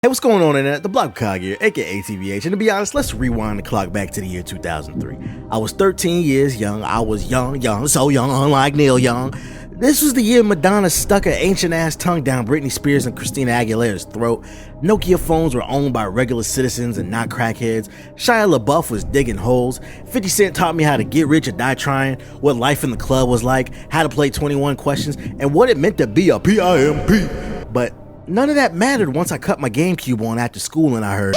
Hey, what's going on internet? The Block Hokage here, aka TBH, and to be honest, let's rewind the clock back to the year 2003. I was 13 years young. I was young, so young, unlike Neil Young. This was the year Madonna stuck her ancient-ass tongue down Britney Spears and Christina Aguilera's throat. Nokia phones were owned by regular citizens and not crackheads. Shia LaBeouf was digging holes. 50 Cent taught me how to get rich or die trying, what life in the club was like, how to play 21 questions, and what it meant to be a PIMP. But none of that mattered once I cut my GameCube on after school and I heard,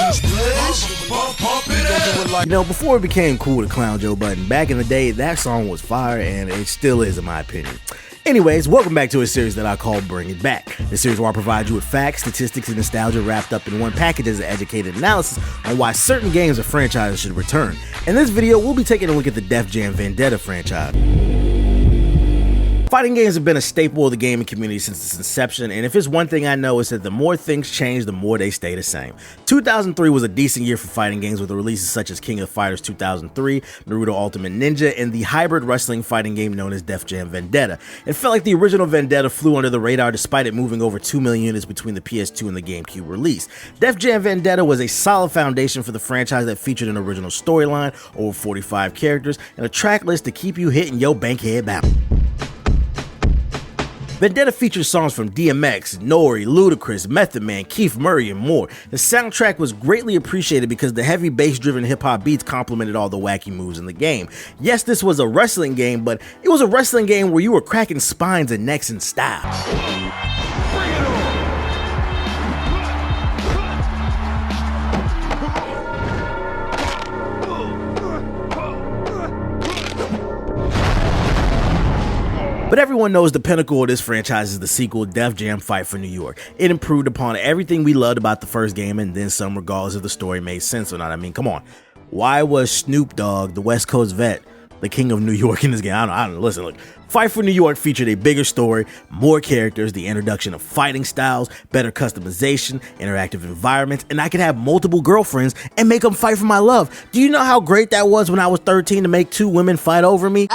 you know, before it became cool to clown Joe Budden, back in the day, that song was fire, and it still is in my opinion. Anyways, welcome back to a series that I call Bring It Back. This series where I provide you with facts, statistics, and nostalgia wrapped up in one package as an educated analysis on why certain games or franchises should return. In this video, we'll be taking a look at the Def Jam Vendetta franchise. Fighting games have been a staple of the gaming community since its inception, and if it's one thing I know, it's that the more things change, the more they stay the same. 2003 was a decent year for fighting games with releases such as King of Fighters 2003, Naruto Ultimate Ninja, and the hybrid wrestling fighting game known as Def Jam Vendetta. It felt like the original Vendetta flew under the radar despite it moving over 2 million units between the PS2 and the GameCube release. Def Jam Vendetta was a solid foundation for the franchise that featured an original storyline, over 45 characters, and a track list to keep you hitting your bankhead bounce. Vendetta features songs from DMX, Nori, Ludacris, Method Man, Keith Murray, and more. The soundtrack was greatly appreciated because the heavy bass-driven hip-hop beats complemented all the wacky moves in the game. Yes, this was a wrestling game, but it was a wrestling game where you were cracking spines and necks in style. Bring it on! But everyone knows the pinnacle of this franchise is the sequel, Def Jam Fight for New York. It improved upon everything we loved about the first game and then some, regardless if the story made sense or not. I mean, come on. Why was Snoop Dogg, the West Coast vet, the king of New York in this game? I don't know. Listen, look. Fight for New York featured a bigger story, more characters, the introduction of fighting styles, better customization, interactive environments, and I could have multiple girlfriends and make them fight for my love. Do you know how great that was when I was 13 to make 2 women fight over me?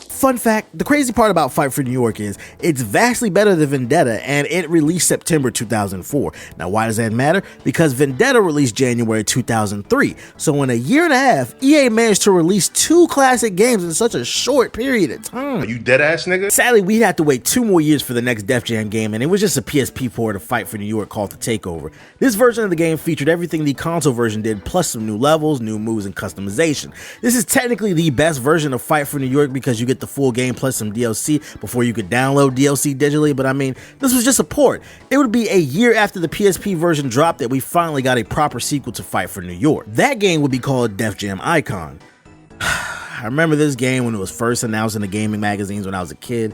Fun fact, the crazy part about Fight for New York is it's vastly better than Vendetta, and it released September 2004. Now, why does that matter? Because Vendetta released January 2003. So in a year and a half, EA managed to release 2 classic games in such a short period of time. Are you dead ass nigga? Sadly, we'd have to wait 2 more years for the next Def Jam game, and it was just a PSP port of Fight for New York called the Takeover. This version of the game featured everything the console version did, plus some new levels, new moves, and customization. This is technically the best version of Fight for New York because you get the full game plus some DLC before you could download DLC digitally, but I mean, this was just a port. It would be a year after the PSP version dropped that we finally got a proper sequel to Fight for New York. That game would be called Def Jam Icon. I remember this game when it was first announced in the gaming magazines when I was a kid.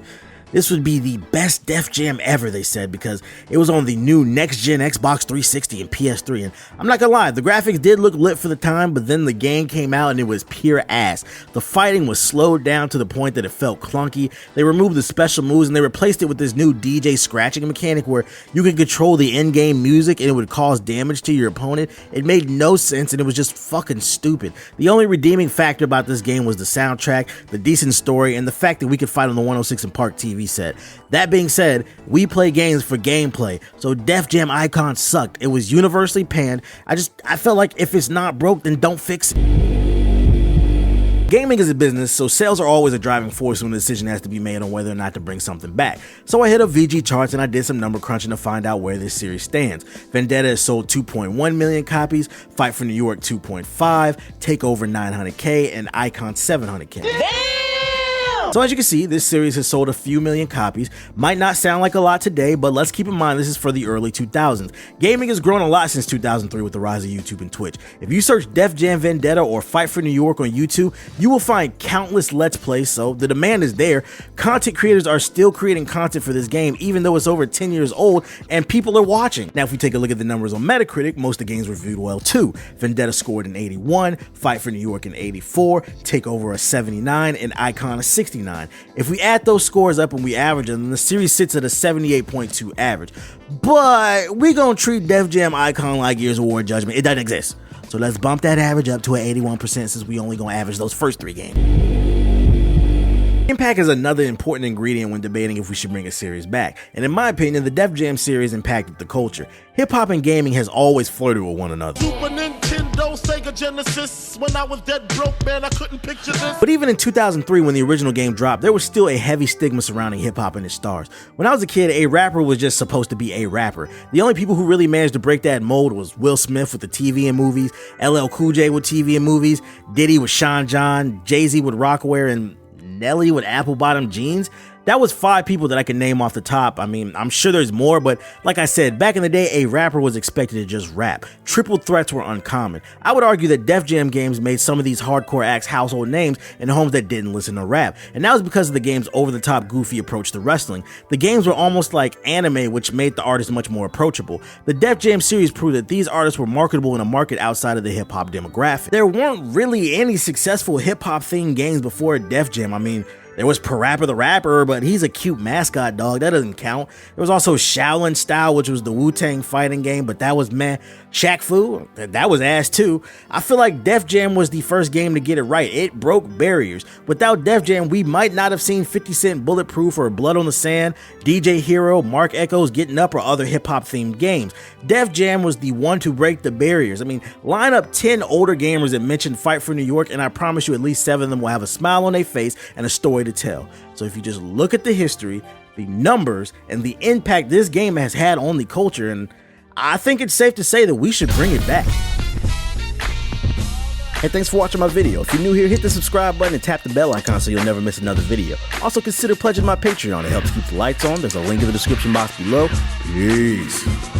This would be the best Def Jam ever, they said, because it was on the new next-gen Xbox 360 and PS3, and I'm not gonna lie, the graphics did look lit for the time, but then the game came out and it was pure ass. The fighting was slowed down to the point that it felt clunky. They removed the special moves and they replaced it with this new DJ scratching mechanic where you could control the in-game music and it would cause damage to your opponent. It made no sense and it was just fucking stupid. The only redeeming factor about this game was the soundtrack, the decent story, and the fact that we could fight on the 106 and Park TV set. That being said, we play games for gameplay, so Def Jam Icon sucked. It was universally panned. I felt like if it's not broke, then don't fix it. Gaming is a business, so sales are always a driving force when a decision has to be made on whether or not to bring something back. So I hit up VG charts and I did some number crunching to find out where this series stands. Vendetta has sold 2.1 million copies, Fight for New York 2.5, Takeover 900K, and Icon 700K. So as you can see, this series has sold a few million copies. Might not sound like a lot today, but let's keep in mind this is for the early 2000s. Gaming has grown a lot since 2003 with the rise of YouTube and Twitch. If you search Def Jam Vendetta or Fight for New York on YouTube, you will find countless Let's Plays, so the demand is there. Content creators are still creating content for this game, even though it's over 10 years old, and people are watching. Now, if we take a look at the numbers on Metacritic, most of the games were reviewed well too. Vendetta scored an 81, Fight for New York an 84, Takeover a 79, and Icon a 69. If we add those scores up and we average them, then the series sits at a 78.2 average. But we gonna treat Def Jam Icon like Gears of War Judgment. It doesn't exist. So let's bump that average up to an 81% since we only gonna average those first 3 games. Impact is another important ingredient when debating if we should bring a series back, and in my opinion, the Def Jam series impacted the culture. Hip-hop and gaming has always flirted with one another. Super Nintendo, Sega Genesis. When I was dead broke, man, I couldn't picture this. But even in 2003, when the original game dropped, there was still a heavy stigma surrounding hip-hop and its stars. When I was a kid, a rapper was just supposed to be a rapper. The only people who really managed to break that mold was Will Smith with the TV and movies, LL Cool J with TV and movies, Diddy with Sean John, Jay-Z with Rockaware, and Nelly with apple bottom jeans. That was 5 people that I can name off the top. I mean, I'm sure there's more, but like I said, back in the day, a rapper was expected to just rap. Triple threats were uncommon. I would argue that Def Jam games made some of these hardcore acts household names in homes that didn't listen to rap. And that was because of the game's over-the-top goofy approach to wrestling. The games were almost like anime, which made the artists much more approachable. The Def Jam series proved that these artists were marketable in a market outside of the hip-hop demographic. There weren't really any successful hip-hop themed games before Def Jam. I mean, there was Parappa the Rapper, but he's a cute mascot dog. That doesn't count. There was also Shaolin Style, which was the Wu-Tang fighting game, but that was meh. Shaq Fu, that was ass too. I feel like Def Jam was the first game to get it right. It broke barriers. Without Def Jam, we might not have seen 50 Cent Bulletproof or Blood on the Sand, DJ Hero, Mark Echo's Getting Up, or other hip-hop themed games. Def Jam was the one to break the barriers. I mean, line up 10 older gamers that mentioned Fight for New York, and I promise you at least 7 of them will have a smile on their face and a story to tell. So if you just look at the history, the numbers, and the impact this game has had on the culture, and I think it's safe to say that we should bring it back. Hey, thanks for watching my video. If you're new here, hit the subscribe button and tap the bell icon so you'll never miss another video. Also, consider pledging my Patreon. It helps keep the lights on. There's a link in the description box below. Peace.